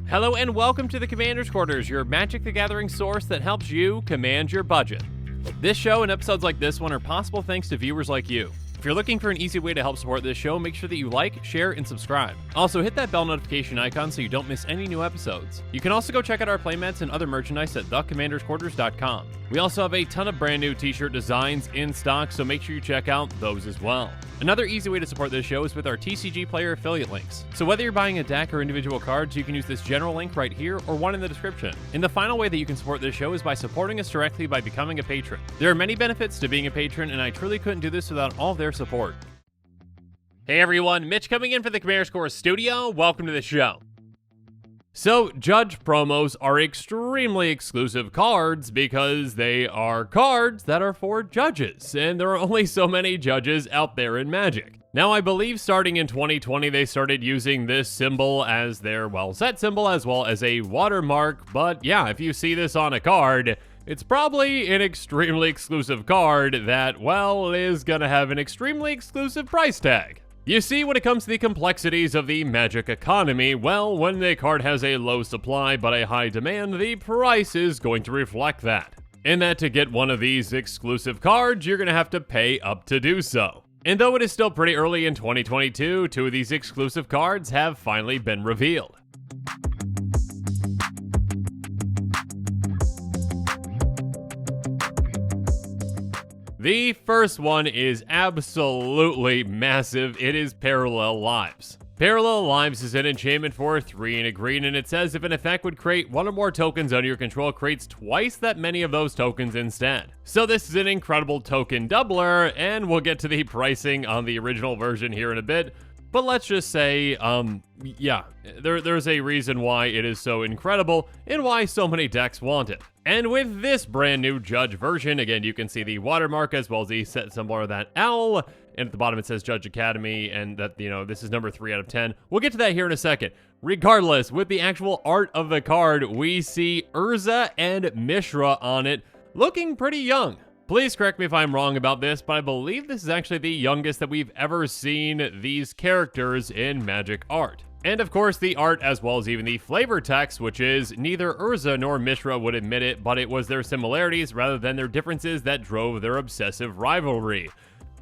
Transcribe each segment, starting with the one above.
Hello and welcome to the Commander's Quarters, your Magic the Gathering source that helps you command your budget. This show and episodes like this one are possible thanks to viewers like you. If you're looking for an easy way to help support this show, make sure that you like, share, and subscribe. Also, hit that bell notification icon so you don't miss any new episodes. You can also go check out our playmats and other merchandise at thecommandersquarters.com. We also have a ton of brand new t-shirt designs in stock, so make sure you check out those as well. Another easy way to support this show is with our TCG Player affiliate links. So whether you're buying a deck or individual cards, you can use this general link right here or one in the description. And the final way that you can support this show is by supporting us directly by becoming a patron. There are many benefits to being a patron, and I truly couldn't do this without all of their support. Hey everyone, Mitch coming in for the Commander's Quarters studio. Welcome to the show. So, Judge promos are extremely exclusive cards because they are cards that are for judges, and there are only so many judges out there in Magic. Now, I believe starting in 2020, they started using this symbol as their, set symbol as well as a watermark, but yeah, if you see this on a card, it's probably an extremely exclusive card that, is gonna have an extremely exclusive price tag. You see, when it comes to the complexities of the Magic economy, when a card has a low supply but a high demand, the price is going to reflect that. And that to get one of these exclusive cards, you're going to have to pay up to do so. And though it is still pretty early in 2022, two of these exclusive cards have finally been revealed. The first one is absolutely massive. It is Parallel Lives. Parallel Lives is an enchantment for 3 and a green, and it says if an effect would create one or more tokens under your control, it creates twice that many of those tokens instead. So this is an incredible token doubler, and we'll get to the pricing on the original version here in a bit. But let's just say, there's a reason why it is so incredible and why so many decks want it. And with this brand new Judge version, again, you can see the watermark as well as the set symbol of that owl. And at the bottom it says Judge Academy, and that, this is number 3 out of 10. We'll get to that here in a second. Regardless, with the actual art of the card, we see Urza and Mishra on it, looking pretty young. Please correct me if I'm wrong about this, but I believe this is actually the youngest that we've ever seen these characters in Magic art. And of course, the art as well as even the flavor text, which is neither Urza nor Mishra would admit it, but it was their similarities rather than their differences that drove their obsessive rivalry.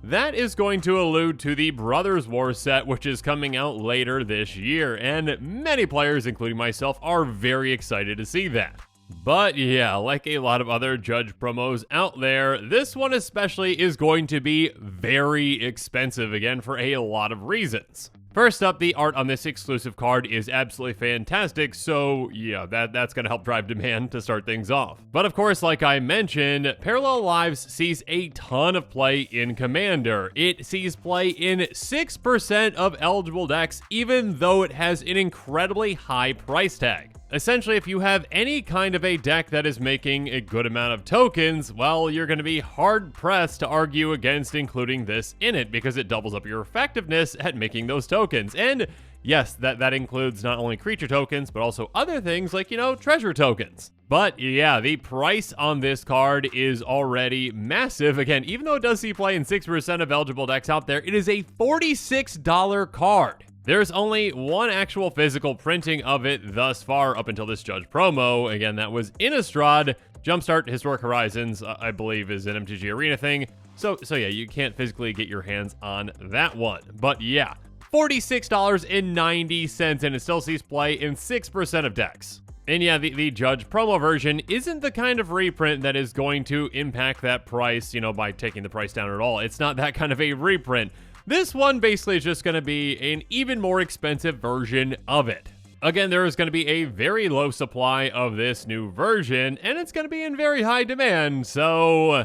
That is going to allude to the Brothers War set, which is coming out later this year, and many players, including myself, are very excited to see that. But yeah, like a lot of other Judge promos out there, this one especially is going to be very expensive, again, for a lot of reasons. First up, the art on this exclusive card is absolutely fantastic, so yeah, that's going to help drive demand to start things off. But of course, like I mentioned, Parallel Lives sees a ton of play in Commander. It sees play in 6% of eligible decks, even though it has an incredibly high price tag. Essentially, if you have any kind of a deck that is making a good amount of tokens, you're going to be hard-pressed to argue against including this in it because it doubles up your effectiveness at making those tokens. And yes, that includes not only creature tokens, but also other things like, treasure tokens. But yeah, the price on this card is already massive. Again, even though it does see play in 6% of eligible decks out there, it is a $46 card. There's only one actual physical printing of it thus far up until this Judge promo. Again, that was Innistrad. Jumpstart Historic Horizons, I believe, is an MTG Arena thing. So yeah, you can't physically get your hands on that one. But yeah, $46.90, and it still sees play in 6% of decks. And yeah, the Judge promo version isn't the kind of reprint that is going to impact that price, by taking the price down at all. It's not that kind of a reprint. This one basically is just going to be an even more expensive version of it. Again, there is going to be a very low supply of this new version, and it's going to be in very high demand, so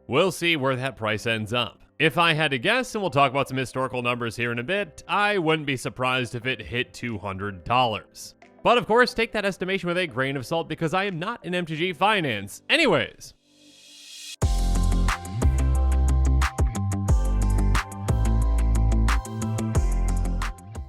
we'll see where that price ends up. If I had to guess, and we'll talk about some historical numbers here in a bit, I wouldn't be surprised if it hit $200. But of course, take that estimation with a grain of salt because I am not in MTG finance. Anyways.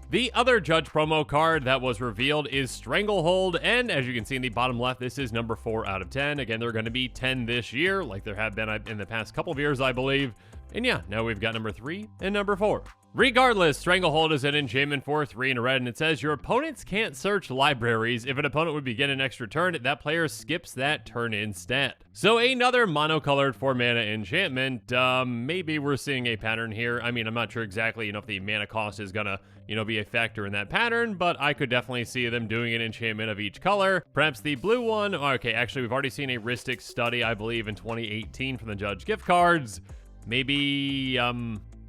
The other Judge promo card that was revealed is Stranglehold, and as you can see in the bottom left, this is number 4 out of 10. Again, there are going to be 10 this year, like there have been in the past couple of years, I believe. And yeah, now we've got number 3 and number 4. Regardless, Stranglehold is an enchantment for 3 in a red, and it says your opponents can't search libraries. If an opponent would begin an extra turn, that player skips that turn instead. So another monocolored 4 mana enchantment. Maybe we're seeing a pattern here. I mean, I'm not sure exactly, if the mana cost is gonna, be a factor in that pattern, but I could definitely see them doing an enchantment of each color. Perhaps the blue one. Okay, actually, we've already seen a Rhystic Study, I believe, in 2018 from the Judge gift cards. Maybe,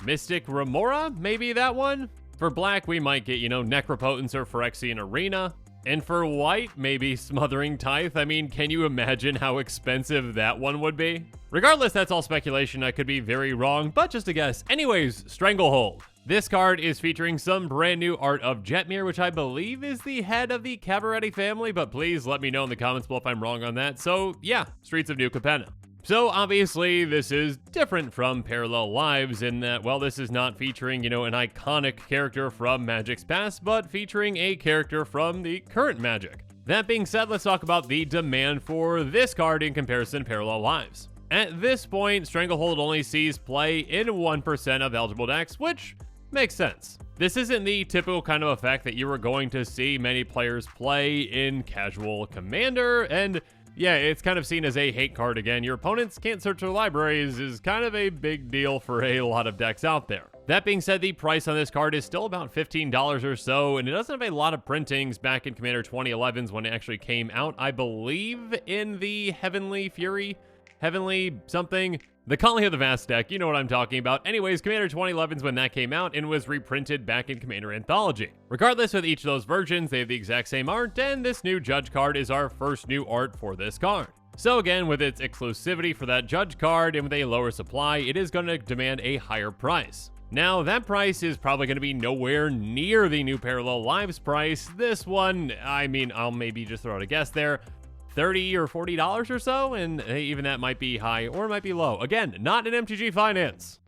Mystic Remora, maybe that one? For black, we might get, Necropotence or Phyrexian Arena. And for white, maybe Smothering Tithe. I mean, can you imagine how expensive that one would be? Regardless, that's all speculation. I could be very wrong, but just a guess. Anyways, Stranglehold. This card is featuring some brand new art of Jetmir, which I believe is the head of the Cabaretti family, but please let me know in the comments below if I'm wrong on that. So yeah, Streets of New Capenna. So obviously this is different from Parallel Lives in that, well, this is not featuring, an iconic character from Magic's past, but featuring a character from the current Magic. That being said, let's talk about the demand for this card in comparison to Parallel Lives. At this point, Stranglehold only sees play in 1% of eligible decks, which makes sense. This isn't the typical kind of effect that you were going to see many players play in casual Commander, and yeah, it's kind of seen as a hate card again. Your opponents can't search their libraries is kind of a big deal for a lot of decks out there. That being said, the price on this card is still about $15 or so, and it doesn't have a lot of printings back in Commander 2011s when it actually came out. I believe in the Heavenly Fury, Heavenly something, the Calling of the Vast deck, you know what I'm talking about. Anyways, Commander 2011's when that came out and was reprinted back in Commander Anthology. Regardless, with each of those versions, they have the exact same art, and this new Judge card is our first new art for this card. So again, with its exclusivity for that Judge card and with a lower supply, it is going to demand a higher price. Now, that price is probably going to be nowhere near the new Parallel Lives price. This one, I mean, I'll maybe just throw out a guess there. $30 or $40 or so, and hey, even that might be high or it might be low. Again, not an MTG finance.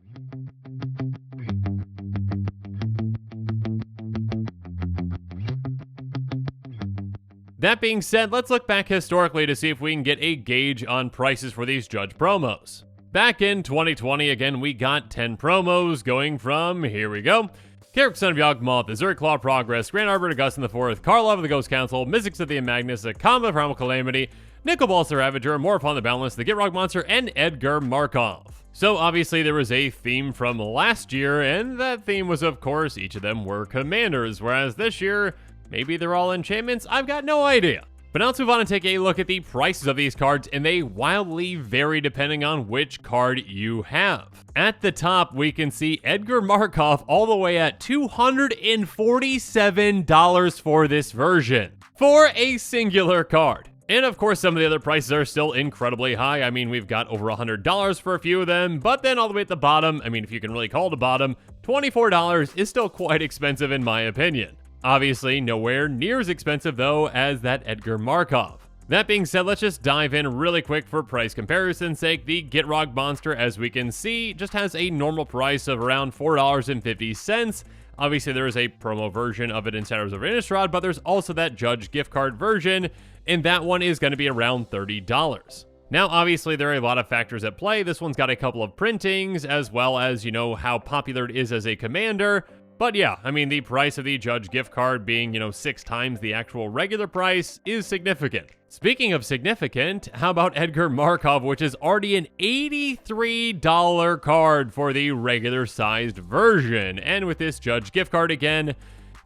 That being said, let's look back historically to see if we can get a gauge on prices for these Judge promos. Back in 2020, again, we got 10 promos going from, here we go, Carrick, Son of Yawgmoth, Azure Claw Progress, Grand Arbiter Augustin IV, Karlov of the Ghost Council, Mystics of the Magnus, Akama of Primal Calamity, Nickelball the Ravager, Morphon the Boundless, the Gitrog Monster, and Edgar Markov. So obviously there was a theme from last year, and that theme was, of course, each of them were commanders, whereas this year, maybe they're all enchantments, I've got no idea. But now let's move on and take a look at the prices of these cards, and they wildly vary depending on which card you have. At the top, we can see Edgar Markov all the way at $247 for this version, for a singular card. And of course, some of the other prices are still incredibly high. I mean, we've got over $100 for a few of them, but then all the way at the bottom, I mean, if you can really call it a bottom, $24 is still quite expensive in my opinion. Obviously, nowhere near as expensive, though, as that Edgar Markov. That being said, let's just dive in really quick for price comparison's sake. The Gitrog Monster, as we can see, just has a normal price of around $4.50. Obviously, there is a promo version of it in Shadows of Innistrad, but there's also that Judge gift card version, and that one is going to be around $30. Now, obviously, there are a lot of factors at play. This one's got a couple of printings, as well as, how popular it is as a commander. But yeah, I mean, the price of the Judge gift card being, 6 times the actual regular price is significant. Speaking of significant, how about Edgar Markov, which is already an $83 card for the regular sized version. And with this Judge gift card again,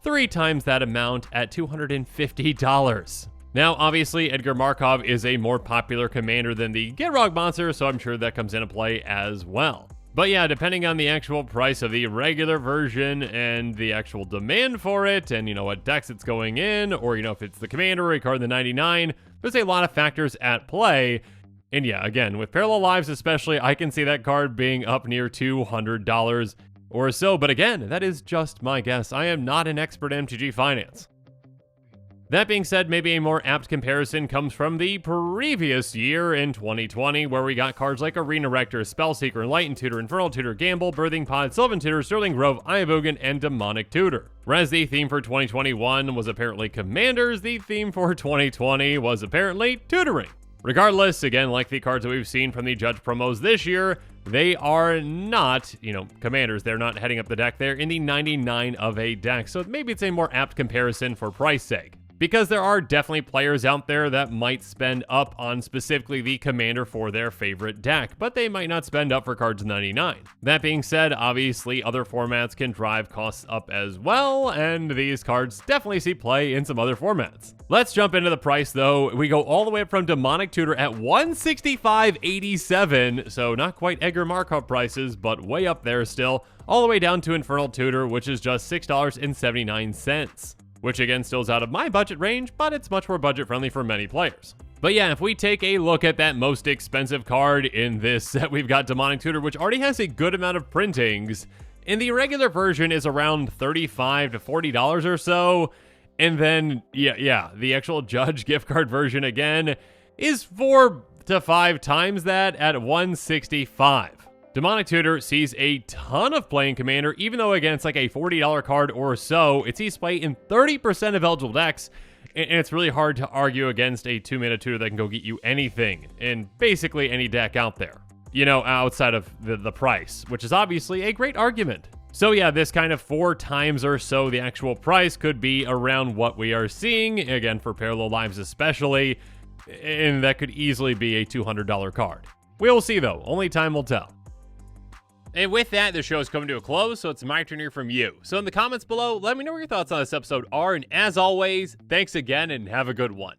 3 times that amount at $250. Now, obviously, Edgar Markov is a more popular commander than the Gitrog Monster, so I'm sure that comes into play as well. But yeah, depending on the actual price of the regular version and the actual demand for it, and what decks it's going in, or if it's the commander or a card in the 99, there's a lot of factors at play. And yeah, again, with Parallel Lives especially, I can see that card being up near $200 or so. But again, that is just my guess. I am not an expert in MTG finance. That being said, maybe a more apt comparison comes from the previous year in 2020, where we got cards like Arena Rector, Spellseeker, Enlightened Tutor, Infernal Tutor, Gamble, Birthing Pod, Sylvan Tutor, Sterling Grove, Eye of Ugin, and Demonic Tutor. Whereas the theme for 2021 was apparently Commanders, the theme for 2020 was apparently Tutoring. Regardless, again, like the cards that we've seen from the Judge promos this year, they are not, commanders. They're not heading up the deck. They're in the 99 of a deck, so maybe it's a more apt comparison for price sake. Because there are definitely players out there that might spend up on specifically the commander for their favorite deck, but they might not spend up for cards 99. That being said, obviously other formats can drive costs up as well, and these cards definitely see play in some other formats. Let's jump into the price though. We go all the way up from Demonic Tutor at $165.87, so not quite Edgar Markov prices, but way up there still, all the way down to Infernal Tutor, which is just $6.79. Which again still is out of my budget range, but it's much more budget friendly for many players. But yeah, if we take a look at that most expensive card in this set, we've got Demonic Tutor, which already has a good amount of printings, and the regular version is around $35 to $40 or so, and then, yeah, the actual Judge gift card version again is 4 to 5 times that at $165. Demonic Tutor sees a ton of play in Commander, even though again it's like a $40 card or so. It sees play in 30% of eligible decks, and it's really hard to argue against a 2-mana tutor that can go get you anything in basically any deck out there, outside of the price, which is obviously a great argument. So yeah, this kind of 4 times or so the actual price could be around what we are seeing, again for Parallel Lives especially, and that could easily be a $200 card. We'll see though, only time will tell. And with that, the show is coming to a close, so it's my turn to hear from you. So in the comments below, let me know what your thoughts on this episode are, and as always, thanks again and have a good one.